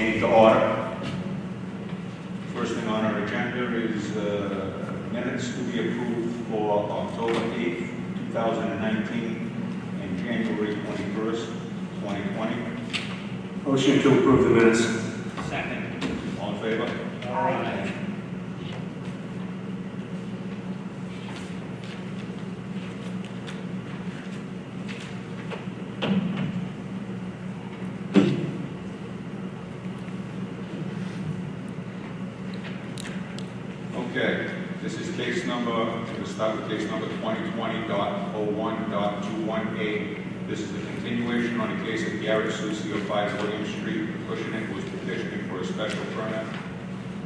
meeting to order. First thing on our agenda is minutes to be approved for October 8th, 2019 and January 21st, 2020. Motion to approve the minutes. Second. All in favor? Aye. Okay, this is case number, we'll start with case number 2020.01.21A. This is a continuation on the case of Garrett Susi of 5 William Street. Acushnet was petitioning for a special permit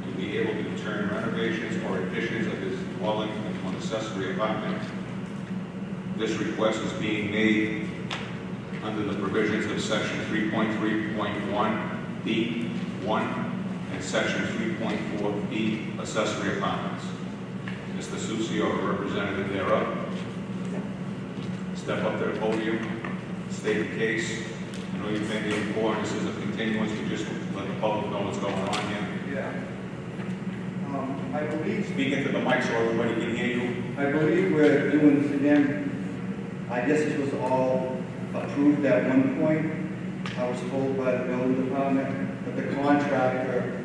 to be able to turn renovations or additions of his dwelling into an accessory apartment. This request is being made under the provisions of section 3.3.1B1 and section 3.4B accessory apartments. Mr. Susi or a representative thereof, step up to the podium, state the case. I know you've been here before, and this is a continuance, we just let the public know what's going on here. Yeah. I believe, Speak into the mic so everybody can hear you. I believe we're doing this again. I guess this was all approved at one point. I was told by the building department that the contractor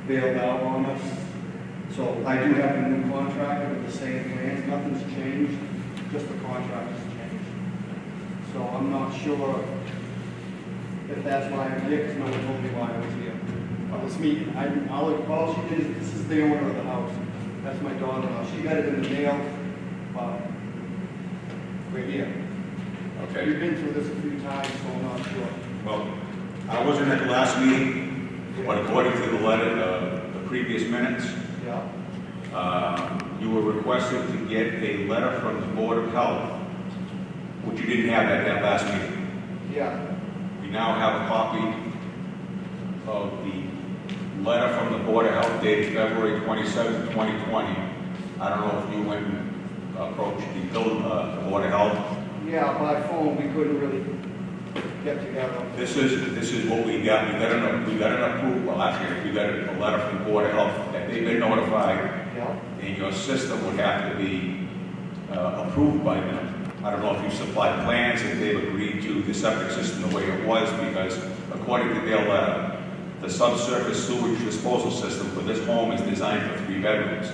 bailed out on us. So I do have a new contractor with the same plans. Nothing's changed, just the contractor's changed. So I'm not sure if that's why I'm here, because no one told me why I was here. This meeting, all she did is, this is the owner of the house. That's my daughter-in-law. She got it in the mail, but we're here. Okay. We've been through this a few times, so I'm not sure. Well, I wasn't at the last meeting, but according to the letter, the previous minutes, Yeah, you were requested to get a letter from the Board of Health, which you didn't have at that last meeting. yeah, We now have a copy of the letter from the Board of Health dated February 27, 2020. I don't know if you went and approached the Board of Health. yeah, by phone, we couldn't really get together. This is what we got. We got an approval. Well, actually, we got a letter from the Board of Health that they've been notified, Yeah, and your system would have to be approved by them. I don't know if you supplied plans, if they've agreed to the septic system the way it was, because according to their letter, the subsurface sewage disposal system for this home is designed for 3 bedrooms.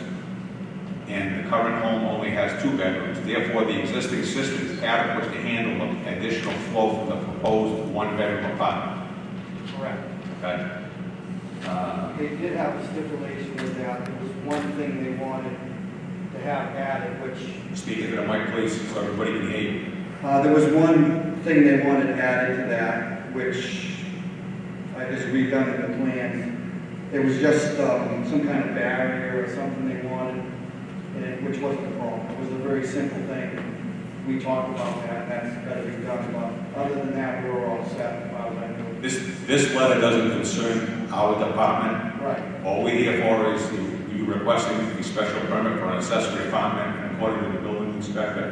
And the current home only has 2 bedrooms. Therefore, the existing system is adequate to handle the additional flow from the proposed 1-bedroom apartment. correct. Okay? They did have a stipulation with that. There was one thing they wanted to have added, which, Speak into the mic, please, so everybody can hear you. there was one thing they wanted added to that, which I just redone in the plan. It was just some kind of barrier or something they wanted, which wasn't a problem. It was a very simple thing. We talked about that, that's got to be done, but other than that, we were all set as far as I knew. This letter doesn't concern our department. Right, All we're here for is you requesting a special permit for an accessory apartment, and according to the building inspector,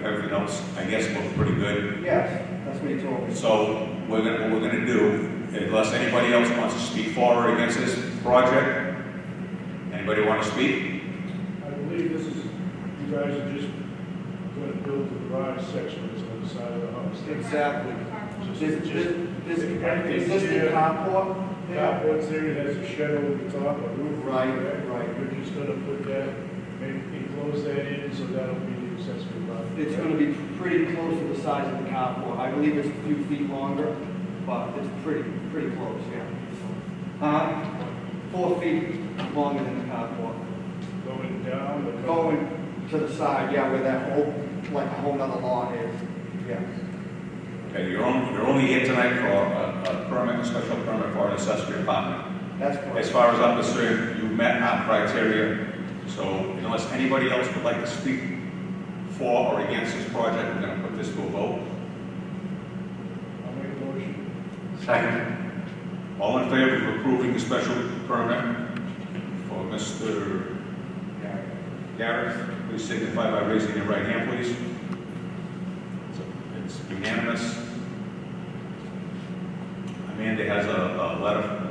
everything else, I guess, looks pretty good. yes, that's what he told me. So what we're gonna do, unless anybody else wants to speak for or against this project, anybody want to speak? I believe this is, you guys are just going to build the garage section that's on the side of the house. Exactly. This Everything's existing here. carport? Carport's there, it has a shed over the top, a roof. Right, there. right. We're just going to put that, maybe enclose that in, so that'll be the accessory apartment. It's going to be pretty close to the size of the carport. I believe it's a few feet longer, but it's pretty close, yeah. 4 feet longer than the carport. Going down, the Going to the side, yeah, where that whole, like a whole nother lawn is, yeah. Okay, you're only here tonight for a permit, a special permit for an accessory apartment. That's As correct. far as I'm concerned, you met our criteria, so unless anybody else would like to speak for or against this project, we're gonna put this to a vote. I'll make a motion. Second. All in favor of approving the special permit for Mr. Garrett, please signify by raising your right hand, please. It's unanimous. Amanda has a letter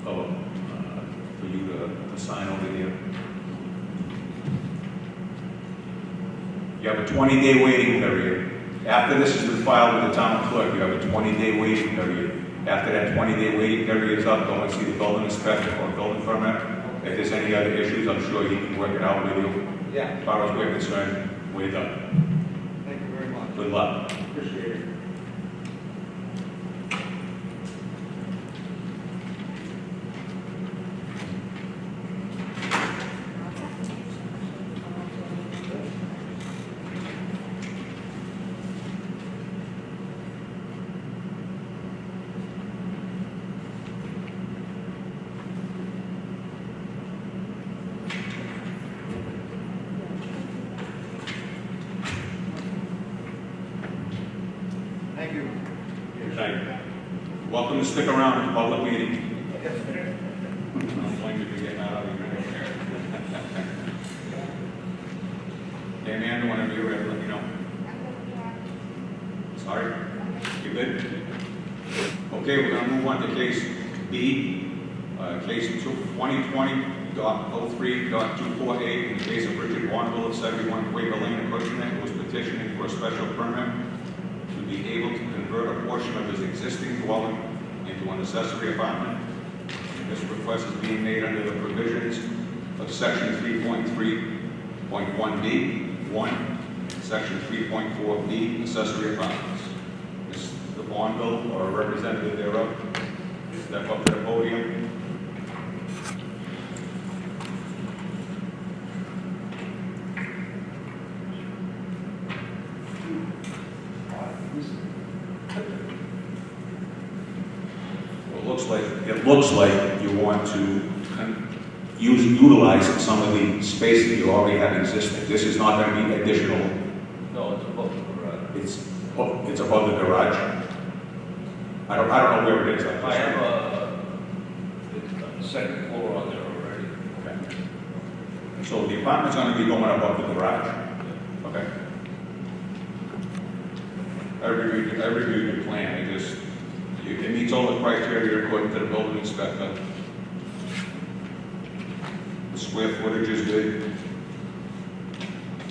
for you to sign over here. You have a 20-day waiting period. After this has been filed with the town clerk, you have a 20-day waiting period. After that 20-day waiting period is up, go and see the building inspector for a building permit. If there's any other issues, I'm sure he can work it out with you. Yeah, As far as we're concerned, we're done. thank you very much. Good luck. Appreciate it. Thank you. Thank you. Welcome to stick around at the public meeting. I don't blame you for getting out of your hair. Hey, Amanda, whenever you're ready, let me know. Sorry? You good? Okay, we're going to move on to case B, case 2020.03.248, in the case of Richard Warnville of 71 Quaker Lane, Acushnet, who was petitioning for a special permit to be able to convert a portion of his existing dwelling into an accessory apartment. And this request is being made under the provisions of section 3.3.1B1, section 3.4B, accessory apartments. Mr. Barnville, or a representative thereof, step up to the podium. It looks like you want to utilize some of the space that you already have existing. This is not going to be additional. No, it's above the garage. It's above the garage. I don't know where it is. I have a second floor on there already. Okay. So the apartment's going to be going above the garage. Okay. I reviewed your plan. It meets all the criteria according to the building inspector. The square footage is good.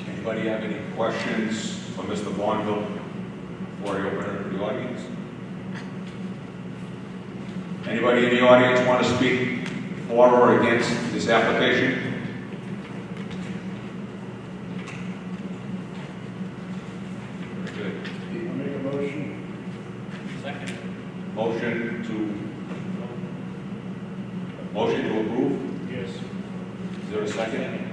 Anybody have any questions for Mr. Barnville before I open it to the audience? Anybody in the audience want to speak for or against this application? Very good. I make a motion. Second. Motion to approve? Yes. Is there a second?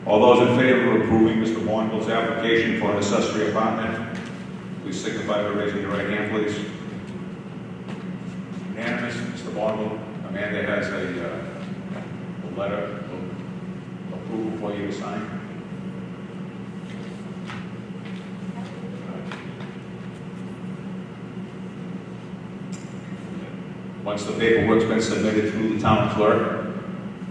All those in favor of approving Mr. Barnville's application for an accessory apartment, please signify by raising your right hand, please. Unanimous, Mr. Barnville. Amanda has a letter of approval for you to sign. Once the paperwork's been submitted through the town clerk,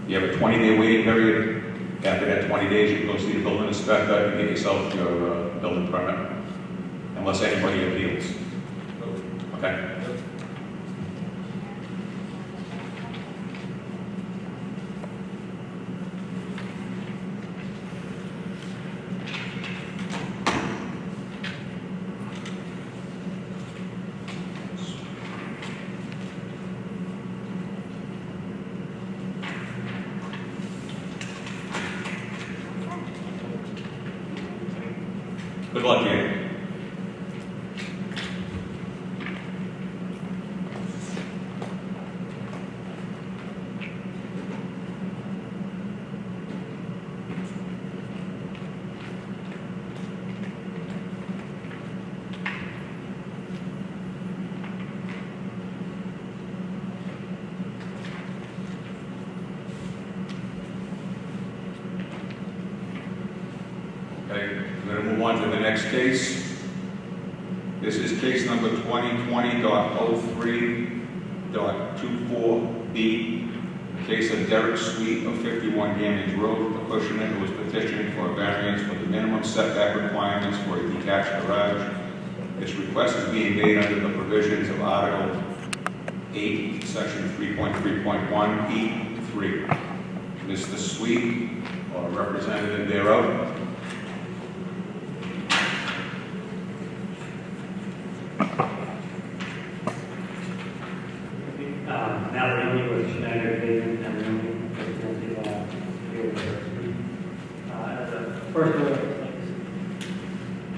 you have a 20-day waiting period. After that 20 days, you can go see the building inspector and get yourself your building permit, unless anybody appeals. Okay? Good luck, Erik. Okay, we're going to move on to the next case. This is case number 2020.03.24B, the case of Derek Sweet of 51 Gamage Road, Acushnet, who was petitioning for a variance for the minimum setback requirements for a detached garage. This request is being made under the provisions of Article 8, section 3.3.1E3. Mr. Sweet, or representative thereof. Now we're dealing with Schneider, David, and Rooney, first of all,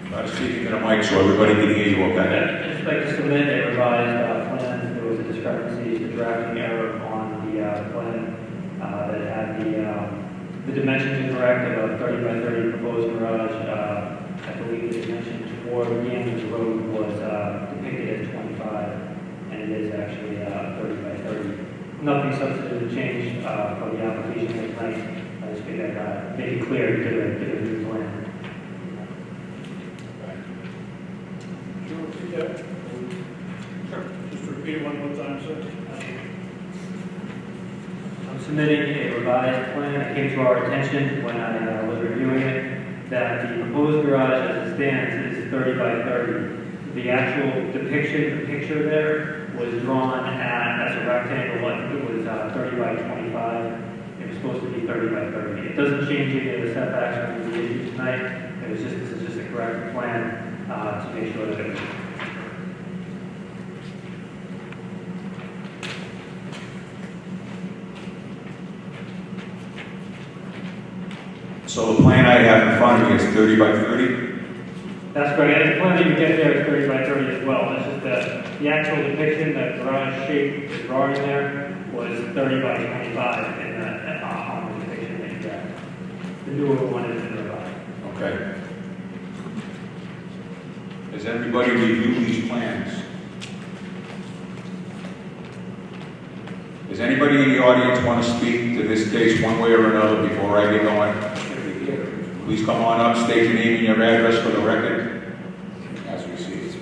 Try to speak into the mic so everybody can hear you, okay? I'd just like to submit a revised plan. There was a discrepancy, the drafting error on the plan that had the dimensions incorrect of a 30 by 30 proposed garage. I believe the dimension toward the end of the road was depicted as 25, and it is actually 30 by 30. Nothing substantive changed from the application tonight. I just figured I'd make it clear to the new plan. Sure, repeat that? Sure. Just repeat it one more time, sir. I'm submitting a revised plan that came to our attention when I was reviewing it, that the proposed garage as it stands is 30 by 30. The actual depiction, the picture there, was drawn as a rectangle, like it was 30 by 25. It was supposed to be 30 by 30. It doesn't change any of the setbacks or the issues tonight. This is just a correct plan to make sure that it was. So the plan I have in front of me is 30 by 30? That's correct. And the plan that you get there is 30 by 30 as well. It's just the actual depiction, the garage shape, the drawing there was 30 by 25 in the on the depiction that you got. The newer one is in the revised. Okay. Has everybody reviewed these plans? Does anybody in the audience want to speak to this case one way or another before I get going? Please come on up, state your name and your address for the record, as we see it.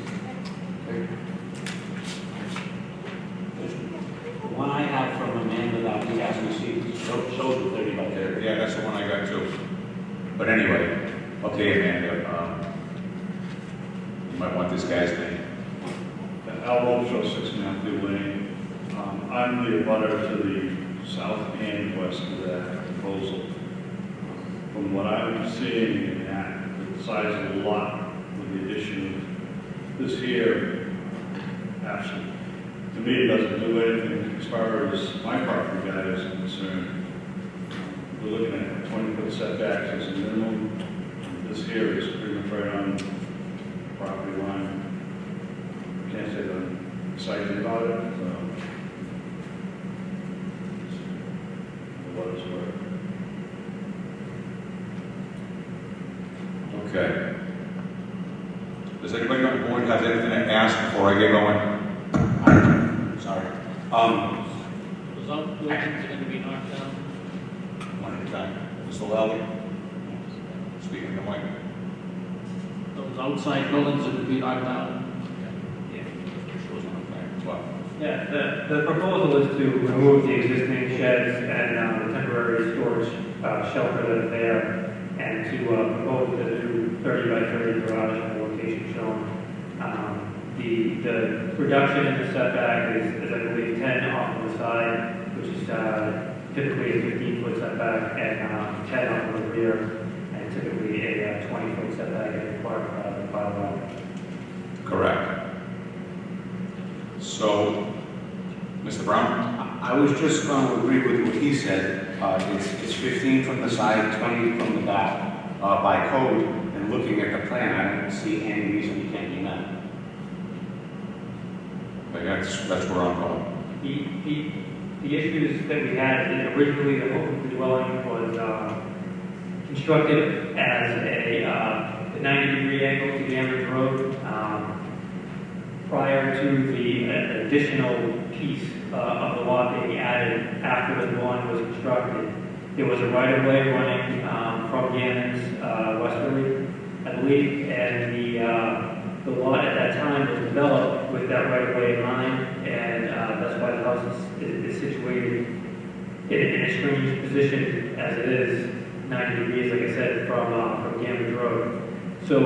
The one I have from Amanda that we as we see shows the 30 by 30. Yeah, that's the one I got too. But anyway, okay, Amanda, you might want this guy's name. Al Show 6 Matthew Lane. I'm the abutter to the south and west of that proposal. From what I'm seeing in that, the size of the lot with the addition of this here, absolutely. To me, it doesn't do anything as far as my property guy is concerned. We're looking at 20-foot setbacks as a minimum. This here is pretty much right on the property line. Can't say that I'm excited about it. What it's worth. Okay. Does anybody on the board have anything to ask before I get going? Sorry. The zone buildings are going to be knocked down. One at a time. Mr. Lally? Speaking to Mike. Those outside buildings are going to be knocked down. Shows on the plan as well. Yeah, the proposal is to remove the existing sheds and the temporary storage shelter that are there, and to propose the new 30 by 30 garage at the location shown. The reduction in the setback is I believe 10 off on the side, which is typically a 15-foot setback, and 10 off on the rear, and typically a 20-foot setback as required by the bylaw. Correct. So, Mr. Brown? I was just going to agree with what he said. It's 15 from the side, 20 from the back. By code, and looking at the plan, I don't see any reason we can't do that. That's where I'm going. The issues that we had originally, the dwelling was constructed as a 90-degree angle to Gambridge Road. Prior to the additional piece of the lot being added after the dwelling was constructed, there was a right-of-way running from Gannon's westerly, I believe, and the lot at that time was developed with that right-of-way in mind, and that's why the house is situated in a strange position as it is, 90 degrees, like I said, from Gambridge Road. So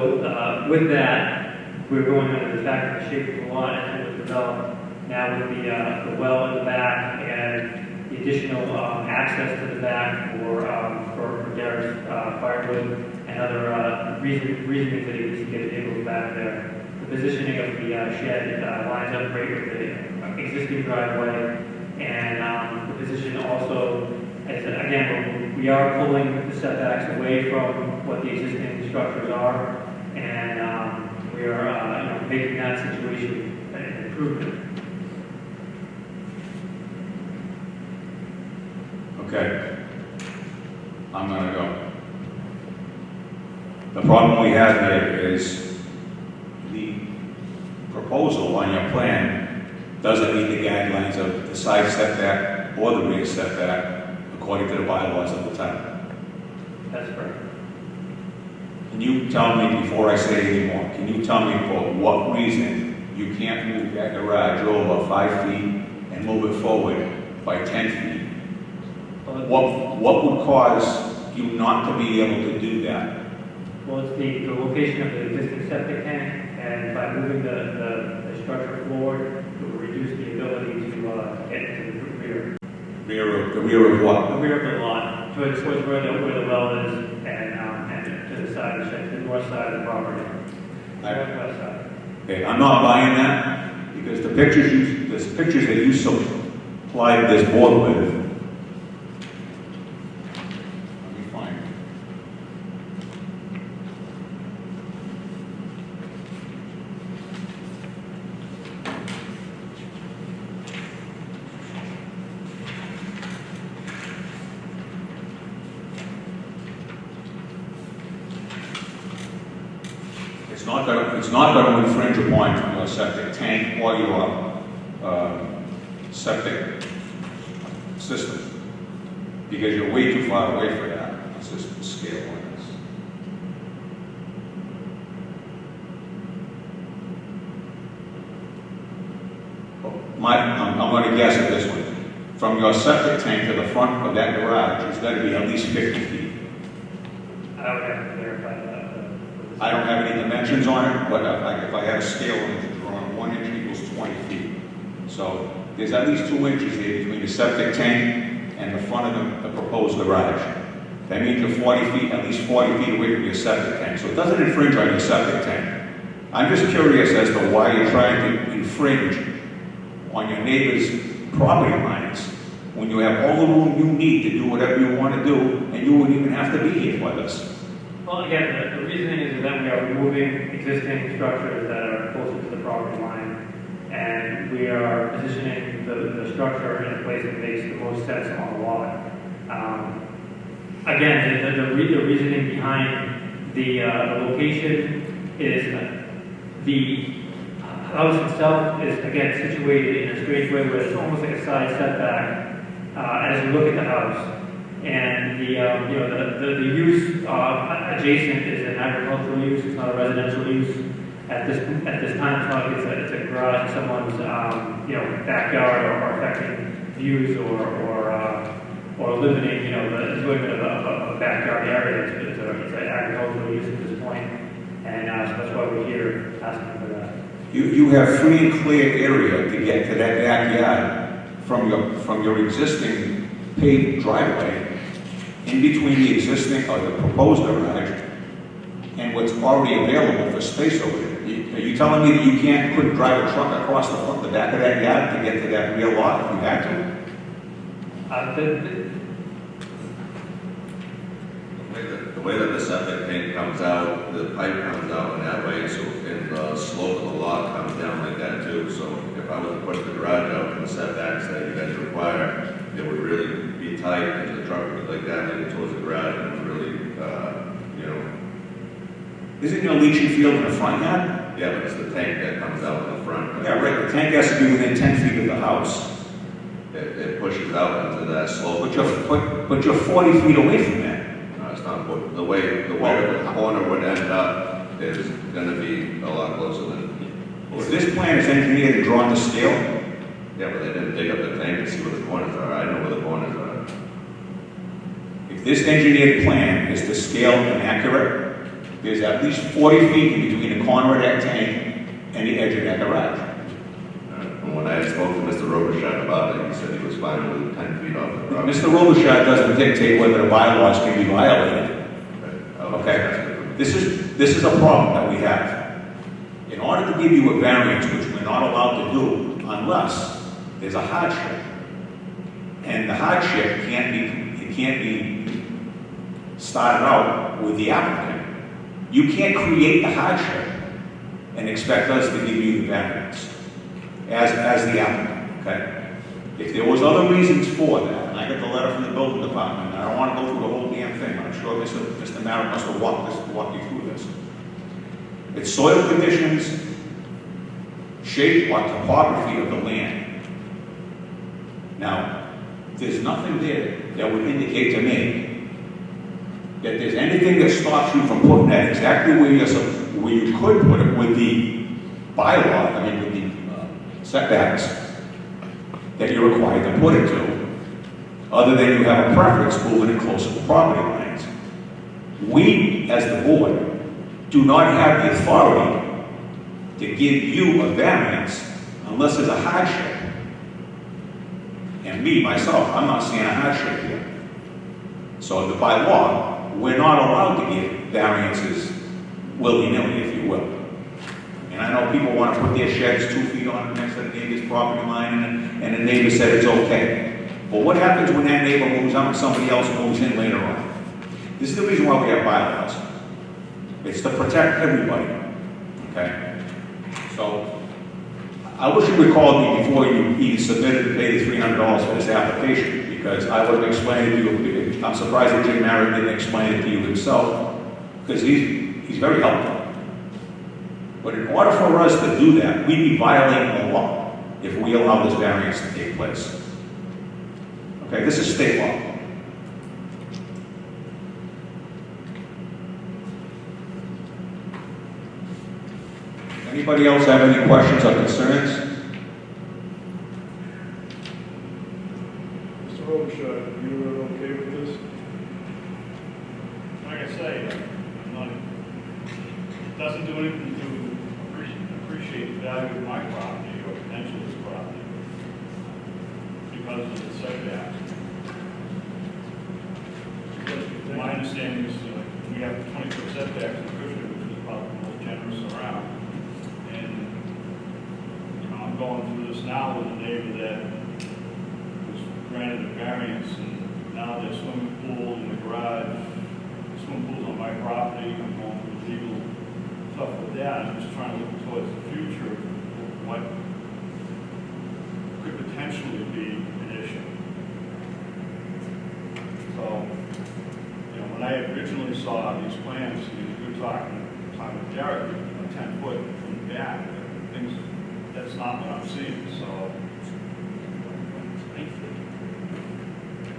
with that, we're going under the fact that the shape of the lot as it was developed, Now with the well in the back and the additional access to the back for Derek's firewood and other reasonings that he needs to get vehicles back there. The positioning of the shed lines up great with the existing driveway, and the position also, as again, we are pulling the setbacks away from what the existing structures are, and we are making that situation an improvement. Okay. I'm gonna go. The problem we have here is the proposal on your plan doesn't meet the guidelines of the side setback or the rear setback according to the bylaws of the town. That's correct. Can you tell me, before I say any more, can you tell me for what reason you can't move that garage over 5 feet and move it forward by 10 feet? What would cause you not to be able to do that? Well, it's the location of the existing septic tank, and by moving the structure forward, it will reduce the ability to get to the rear. The rear of what? The rear of the lot, towards where the well is, and to the side of the shed, to the north side of the property. Northwest side. Okay, I'm not buying that, because the pictures that you supplied this board with, let me find it. It's not going to infringe upon your septic tank or your septic system, because you're way too far away for that. It's just the scale on this. I'm going to guess at this one. From your septic tank to the front of that garage, it's got to be at least 50 feet. I would have to verify that. I don't have any dimensions on it, but if I had a scale and it's drawn, 1 inch equals 20 feet. So there's at least 2 inches there between the septic tank and the front of the proposed garage. That means you're 40 feet, at least 40 feet away from your septic tank. So it doesn't infringe on your septic tank. I'm just curious as to why you're trying to infringe on your neighbor's property lines when you have all the room you need to do whatever you want to do, and you wouldn't even have to be here with us. Well, again, the reasoning is that we are removing existing structures that are closer to the property line, and we are positioning the structure in a place that makes the most sense on the lot. Again, the reasoning behind the location is the house itself is, again, situated in a strange way where it's almost like a side setback as you look at the house. And the use adjacent is an agricultural use. It's not a residential use. At this time, it's not like it's a garage in someone's backyard or affecting views or limiting the enjoyment of a backyard area. It's an agricultural use at this point, and so that's why we're here asking for that. You have free and clear area to get to that backyard from your existing paved driveway, in between the existing or the proposed garage and what's already available for space over there. Are you telling me that you couldn't drive a truck across the back of that yard to get to that rear lot if you had to? The way that the septic tank comes out, the pipe comes out in that way, so and the slope of the lot comes down like that too. So if I was to push the garage out in the setbacks that you guys require, it would really be tight, and the truck would like that leaning towards the garage, and it would really, Isn't there a leaching field in the front yard? Yeah, but it's the tank that comes out in the front. Yeah, right. The tank has to be within 10 feet of the house. It pushes out into that slope. But you're 40 feet away from that. No, it's not. The way the corner would end up is going to be a lot closer than. Is this plan is engineered and drawn to scale? Yeah, but they didn't dig up the tank to see where the corners are. I know where the corners are. If this engineered plan is to scale and accurate, there's at least 40 feet in between the corner of that tank and the edge of that garage. And when I spoke to Mr. Robichaud about it, he said he was fine with 10 feet off the property. Mr. Robichaud doesn't dictate whether the bylaws can be violated. Okay. This is a problem that we have. In order to give you a variance, which we're not allowed to do unless there's a hardship, and the hardship can't be started out with the applicant. You can't create the hardship and expect us to give you the variance as the applicant, okay? If there was other reasons for that, and I got the letter from the building department, and I don't want to go through the whole damn thing, I'm sure Mr. Merritt must have walked you through this. It's soil conditions, shape or topography of the land. Now, there's nothing there that would indicate to me that there's anything that stops you from putting that exactly where you could put it with the bylaw, I mean with the setbacks that you're required to put it to, other than you have a preference moving it closer to property lines. We, as the board, do not have the authority to give you a variance unless there's a hardship. And me, myself, I'm not seeing a hardship here. So by law, we're not allowed to give variances willy-nilly, if you will. And I know people want to put their sheds 2 feet on next to the neighbor's property line, and the neighbor said it's okay. But what happens when that neighbor moves out and somebody else moves in later on? This is the reason why we have bylaws. It's to protect everybody, okay? So, I wish you would call me before you even submitted to pay the $300 for this application, because I would have explained it to you. I'm surprised that Jim Merritt didn't explain it to you himself, because he's very helpful. But in order for us to do that, we'd be violating the law if we allow this variance to take place. Okay, this is state law. Anybody else have any questions or concerns? Mr. Robichaud, you are okay with this? Like I say, I'm not, it doesn't do anything to appreciate the value of my property or potential of this property because of the setbacks. My understanding is we have 20-foot setbacks in Acushnet, which is probably the most generous around. And, you know, I'm going through this now with a neighbor that was granted a variance, and now there's swimming pool in the garage, swimming pools on my property. I'm going through legal stuff with that. I'm just trying to look towards the future of what could potentially be an issue. So, you know, when I originally saw these plans, we were talking with Jared, 10 foot from the back, things, that's not what I'm seeing, so.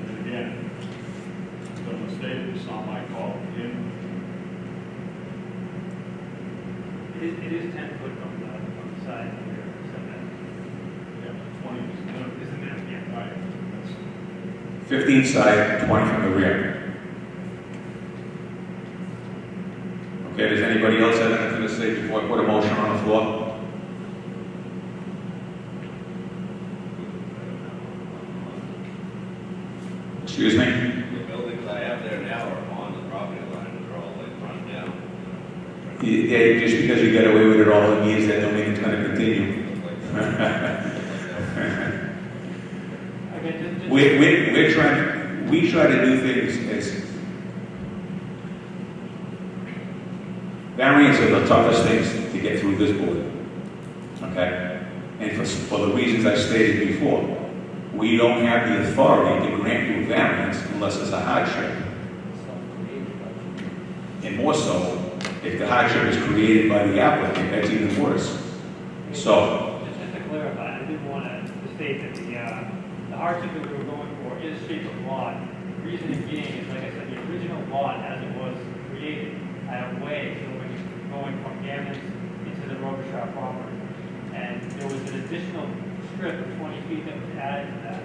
And again, it's been a mistake, it's not my fault. It is 10 foot from the side here, Yeah, 20 is the minimum. is the minimum, yeah. Right. That's- 15 side, 20 from the rear. Okay, does anybody else have anything to say before I put a motion on the floor? Excuse me? The buildings I have there now are on the property line, they're all like run down. Yeah, just because you get away with it all, it means that don't mean it's going to continue. Again, just- We try to do things as variance are the toughest things to get through this board, okay? And for the reasons I stated before, we don't have the authority to grant you a variance unless it's a hardship. And more so, if the hardship is created by the applicant, that's even worse. So, Just to clarify, I did want to state that the hardship that we were going for is shape of lot. The reason it being is, like I said, the original lot as it was created had a way going from Gammons into the Robichaud property. And there was an additional strip of 20 feet that was added to that.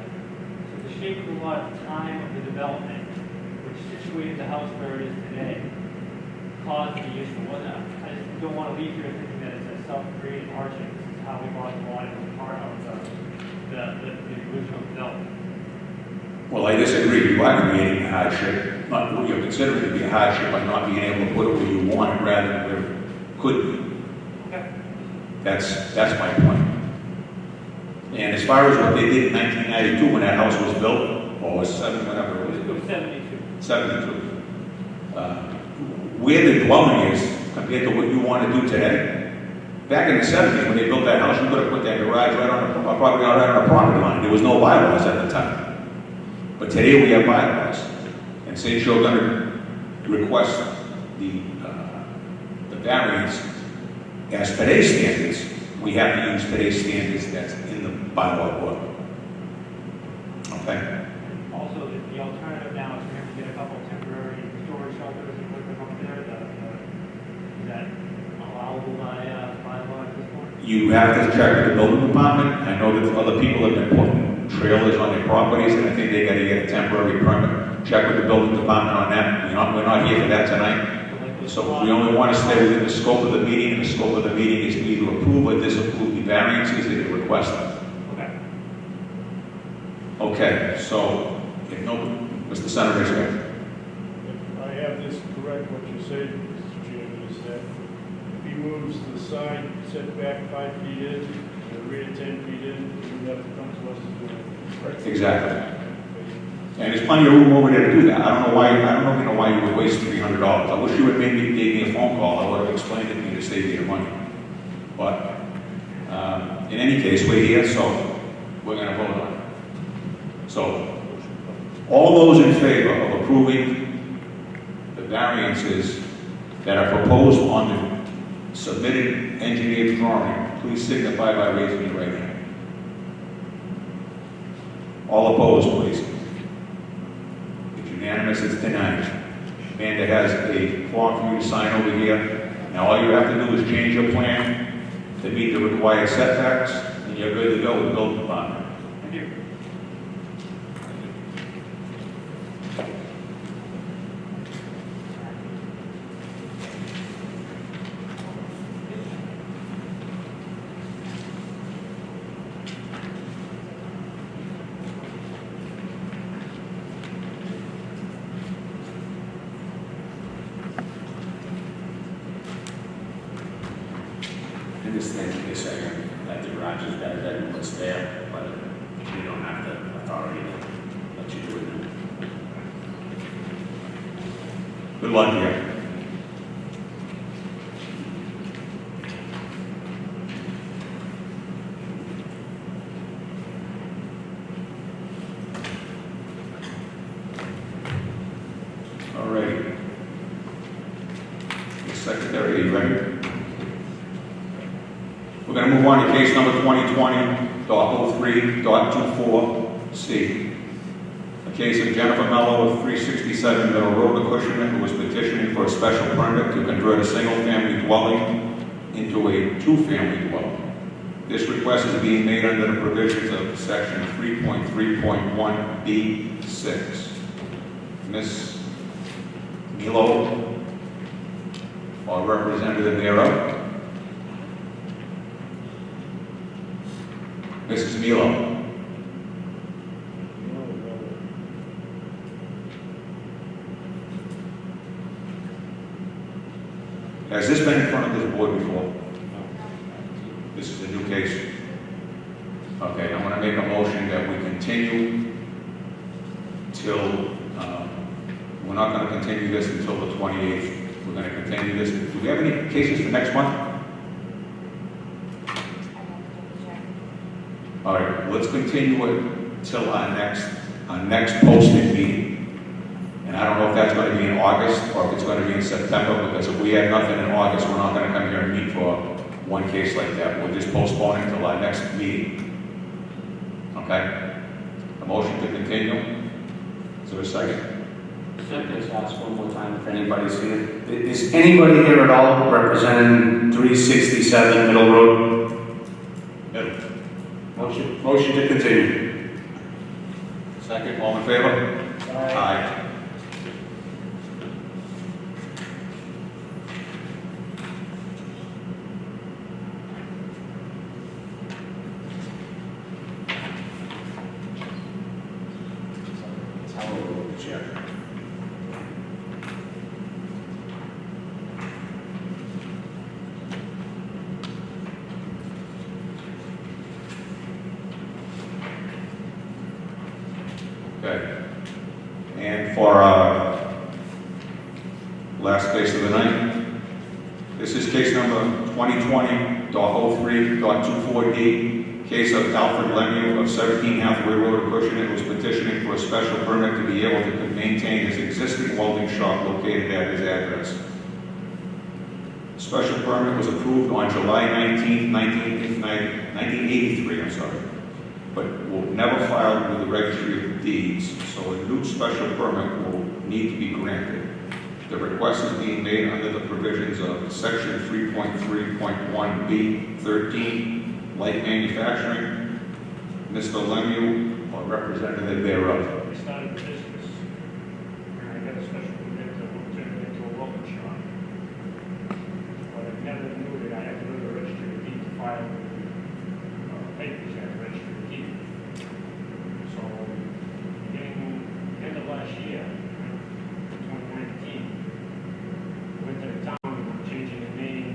So the shape of the lot at the time of the development, which situated the house where it is today, caused the issue. I just don't want to leave here thinking that it's a self-created hardship. This is how we bought the line was part of the original development. Well, I disagree. You are creating a hardship, not what you're considering to be a hardship by not being able to put it where you want it rather than where it could be. Okay. That's my point. And as far as what they did in 1992 when that house was built, or was whatever it was. It was 72. 72. Where the dwelling is compared to what you want to do today. Back in the 70s, when they built that house, you could have put that garage right on the property, right on the property line. There was no bylaws at the time. But today we have bylaws. And since you're going to request the variance as today's standards, we have to use today's standards that's in the bylaw book. Okay? Also, the alternative now is for him to get a couple temporary storage shelters and put them up there. Is that allowable by law at this point? You have to check with the building department. I know that other people have been putting trailers on their properties, and I think they got to get a temporary permit. Check with the building department on that. We're not here for that tonight. So we only want to stay within the scope of the meeting, and the scope of the meeting is to either approve or disapprove the variances that you're requesting. Okay. Okay, so if no, Mr. Senator, If I have this correct, what you say, Mr. Chairman, is that if he moves the side setback 5 feet in, and the rear 10 feet in, he would have to come to us to do it. Correct? exactly. And there's plenty of room over there to do that. I don't know why you would waste $300. I wish you would maybe gave me a phone call. I would have explained it to you to save you your money. But in any case, we're here, so we're going to vote on it. So all those in favor of approving the variances that are proposed on the submitted engineered drawing, please signify by raising your right hand. All opposed, please. Unanimous, it's denied. Amanda has a form for you to sign over here. Now all you have to do is change your plan to meet the required setbacks, and you're good to go with the building department. Thank you. I understand what you're saying, that the garage is better than what's there, but we don't have the authority to let you do it now. Good luck here. All right. Secretary, are you ready? We're going to move on to case number 2020.03.24C. A case of Jennifer Mello of 367 Middle Road, Acushnet, who was petitioning for a special permit to convert a single-family dwelling into a two-family dwelling. This request is being made under the provisions of section 3.3.1B6. Ms. Milo, or representative thereof. Mrs. Milo. Has this been in front of this board before? This is a new case. Okay, I'm going to make a motion that we continue till, we're not going to continue this until the 28th. We're going to continue this. Do we have any cases for next month? All right, let's continue it till our next posted meeting. And I don't know if that's going to be in August or if it's going to be in September, because if we have nothing in August, we're not going to come here and meet for one case like that. We'll just postpone it until our next meeting. Okay? A motion to continue. Is there a second? Just ask one more time if anybody's here. Is anybody here at all representing 367 Middle Road? Middle. Motion to continue. Second, all in favor? Aye. I will vote the chair. Okay. And for our last case of the night, this is case number 2020.03.24D, case of Alfred Lemieux of 17 Hathaway Road, Acushnet, who was petitioning for a special permit to be able to maintain his existing welding shop located at his address. The special permit was approved on July 19, 1983, but will never filed with the Registry of Deeds, so a new special permit will need to be granted. The request is being made under the provisions of Section 3.3.1B 13, light manufacturing. Mr. Lemieux, or representative thereof. I started a business, and I got a special permit to turn it into a welding shop. But I never knew that I had to go to the Registry of Deeds to file papers at the Registry of Deeds. So, beginning end of last year, 2019, went to the town and I'm changing the name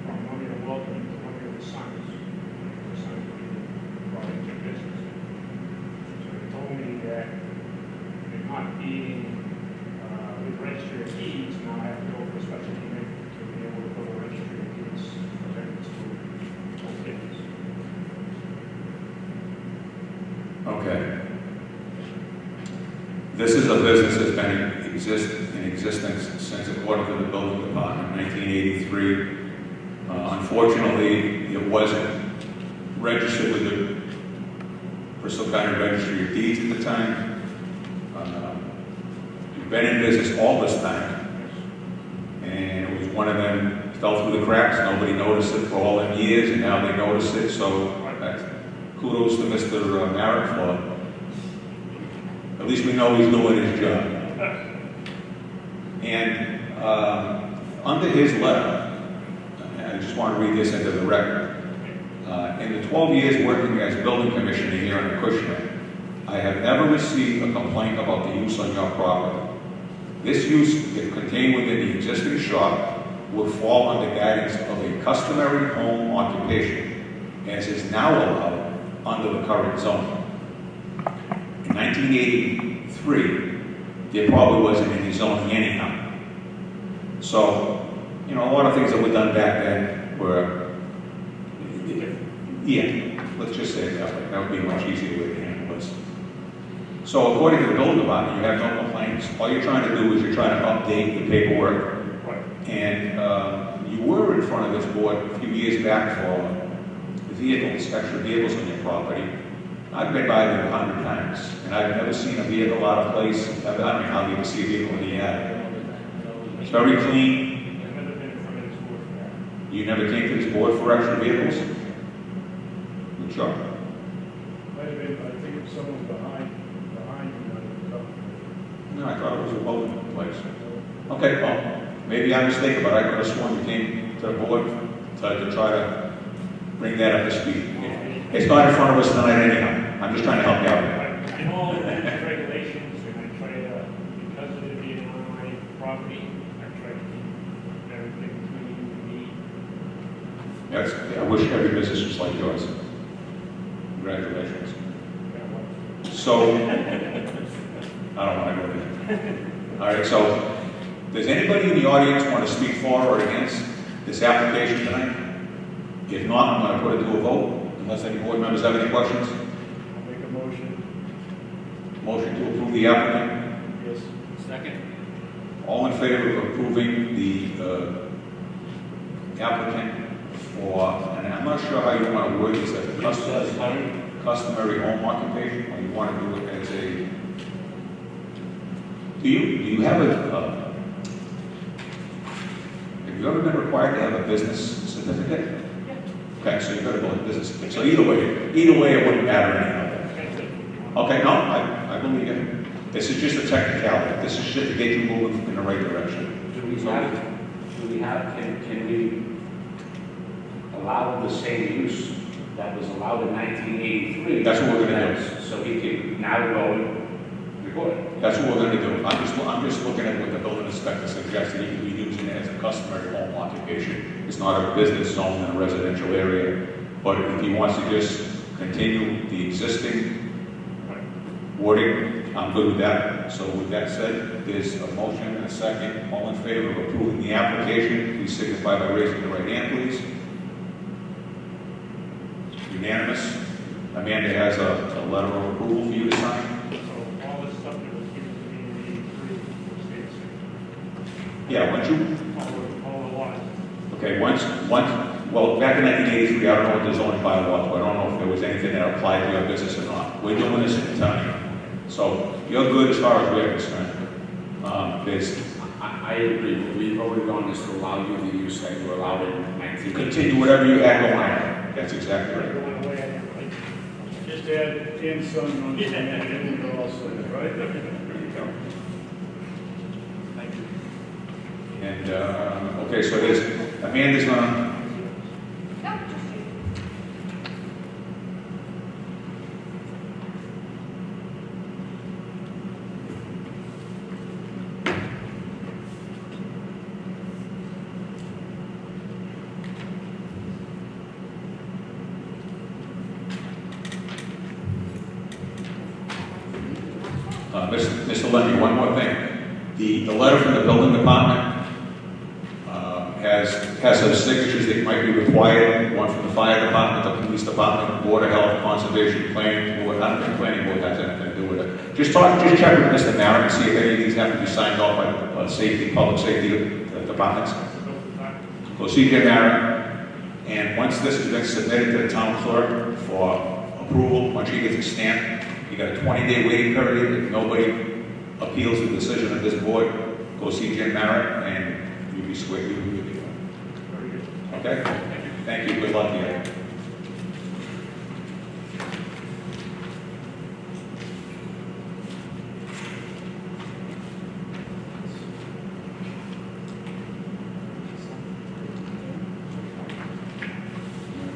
from Lemieux Welding to Lemieux Sons. The Sons brought into business. So they told me that it not being with Registry of Deeds, now I have to go for a special permit to be able to go to the Registry of Deeds records to both things. Okay. This is a business that's been in existence since, according to the building department, 1983. Unfortunately, it wasn't registered with the Bristol County Registry of Deeds at the time. We've been in business all this time, and it was one of them fell through the cracks. Nobody noticed it for all them years, and now they noticed it. So kudos to Mr. Merritt for. At least we know he's doing his job. And under his letter, I just want to read this into the record. In the 12 years working as building commissioner here in Acushnet, I have never received a complaint about the use on your property. This use, if contained within the existing shop, would fall under guidance of a customary home occupation, as is now allowed under the current zone. In 1983, there probably wasn't any zoning anyhow. So, you know, a lot of things that were done back then were, yeah, let's just say it that way. That would be a much easier way to handle this. So according to the building department, you have no complaints. All you're trying to do is you're trying to update the paperwork. And you were in front of this board a few years back for vehicles, extra vehicles on your property. I've been by there 100 times, and I've never seen a vehicle out of place. I don't know how you can see a vehicle in the yard. It's very clean. I've never been in front of this board for that. You never came to this board for extra vehicles? Good job. Might have been, I think it's someone behind you. No, I thought it was a welding place. Okay, well, maybe I'm mistaken, but I could have sworn you came to the board to try to bring that up to speed. It's not in front of us tonight anyhow. I'm just trying to help you out. I know all the regulations, and I try to, because of it being on my property, I try to keep everything clean and neat. Yes, I wish every business was like yours. Congratulations. So, I don't want to go there. All right, so, does anybody in the audience want to speak for or against this application tonight? If not, I'm going to put it to a vote, unless any board members have any questions. I'll make a motion. Motion to approve the applicant. Yes. Second? All in favor of approving the applicant for, and I'm not sure how you want to word this, as a customary home occupation, or you want to do it as a, do you have have you ever been required to have a business certificate? Okay, so you've got to go with business certificate. So either way, it wouldn't matter anyhow. Okay, no, I believe you. This is just a technicality. This is just to get you moving in the right direction. Can we allow the same use that was allowed in 1983? That's what we're going to do. So he can now go and record it. that's what we're gonna do. I'm just looking at what the building inspector suggested. He could be using it as a customary home occupation. It's not a business zone in a residential area. But if he wants to just continue the existing wording, I'm good with that. So with that said, there's a motion and a second. All in favor of approving the application, please signify by raising the right hand, please. Unanimous. Amanda has a letter of approval for you to sign. So all this stuff that was given to me in '83 was states. Yeah, once you, All the lots. okay, well, back in 1983, I don't know what the zoning bylaws were. I don't know if there was anything that applied to your business or not. We're doing this in tonight. So you're good as far as we're concerned. I agree, we voted on this to allow you the use that you were allowed in 1980. Continue whatever you had going on. That's exactly right. Going away, right? Just add and son on the end, and we're all set, right? There you go. Thank you. And, okay, so there's, Amanda's gonna, Mr. Levy, one more thing. The letter from the building department has some signatures that might be required, one from the fire department, the police department, board of health, conservation, planning board. I don't think planning board has anything to do with it. Just check with Mr. Merritt and see if any of these have to be signed off by public safety departments. Go see Jim Merritt, and once this has been submitted to the town clerk for approval, once he gets it stamped, you got a 20-day waiting period. If nobody appeals the decision of this board, go see Jim Merritt, and you'll be square. You'll be good. Very good. Okay? Thank you. Good luck to you.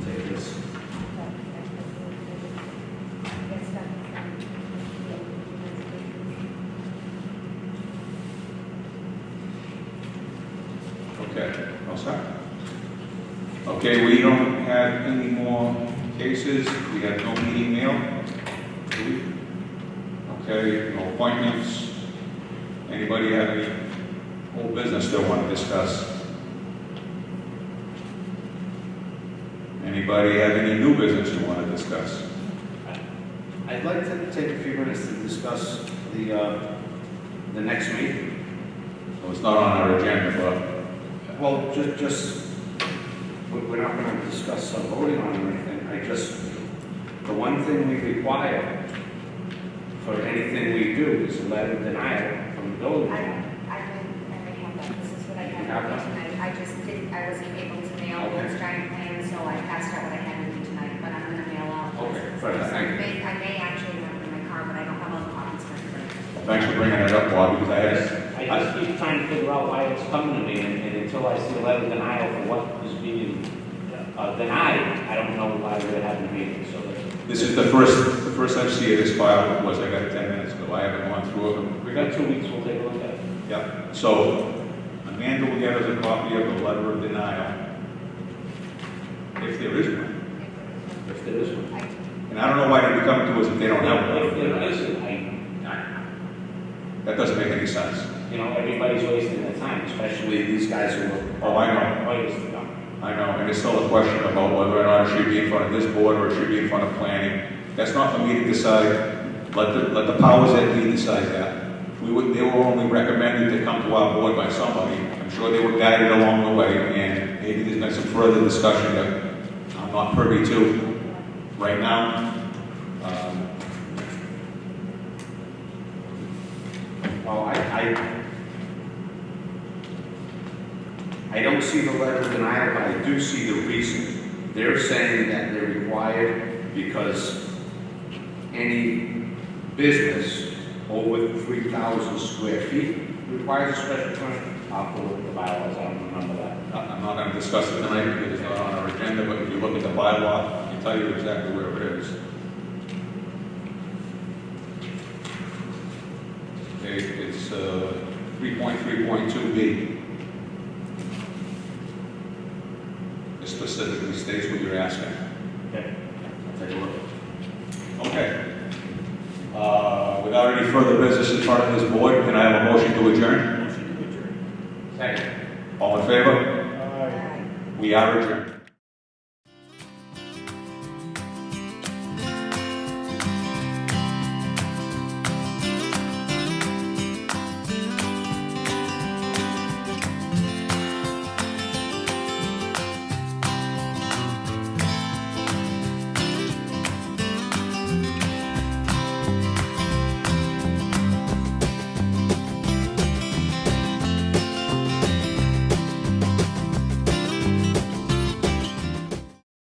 Take this. Okay, all set? Okay, we don't have any more cases. We have no meeting mail. Do we? Okay, no appointments. Anybody have any old business they want to discuss? Anybody have any new business you want to discuss? I'd like to take a few minutes to discuss the next meeting. Well, it's not on our agenda, but Well, we're not going to discuss voting on or anything. The one thing we require for anything we do is a letter of denial from the building. I already have that. This is what I You have have that? tonight. I wasn't able to mail Okay. those giant plans, so I passed out what I had with me tonight, but I'm gonna mail out. Okay, fine, thank you. I may actually have them in my car, but I don't have all the copies for everybody. thanks for bringing it up, Bob, because I just keep trying to figure out why it's coming to me, and until I see a letter of denial for what is being denied, I don't know why we're having a meeting, so that. this is the first I see of this file was I got it 10 minutes ago. I haven't gone through it. We got 2 weeks, we'll take a look at it. Yep. So Amanda will get us a copy of the letter of denial, if there is one. If there is one. And I don't know why they'd be coming to us if they don't have If there one. isn't, That doesn't make any sense. everybody's wasting their time, especially these guys who are. Oh, I know. Lawyers to come. I know, and there's still a question about whether or not it should be in front of this board or it should be in front of planning. That's not for me to decide. Let the powers that be decide that. They were only recommended to come to our board by somebody. I'm sure they were guided along the way, and maybe there's been some further discussion that I'm not privy to right now. Well, I don't see the letter of denial, but I do see the reason. They're saying that they're required because any business over 3,000 square feet requires a special permit. I'll pull up the bylaws, I don't remember that. I'm not going to discuss it tonight because it's not on our agenda, but if you look at the bylaw, I can tell you exactly where it is. Okay, it's 3.3.2B. It specifically states what you're asking. Okay, I'll take a look. Okay. Without any further business in front of this board, can I have a motion to adjourn? Second. All in favor? Aye. We are adjourned.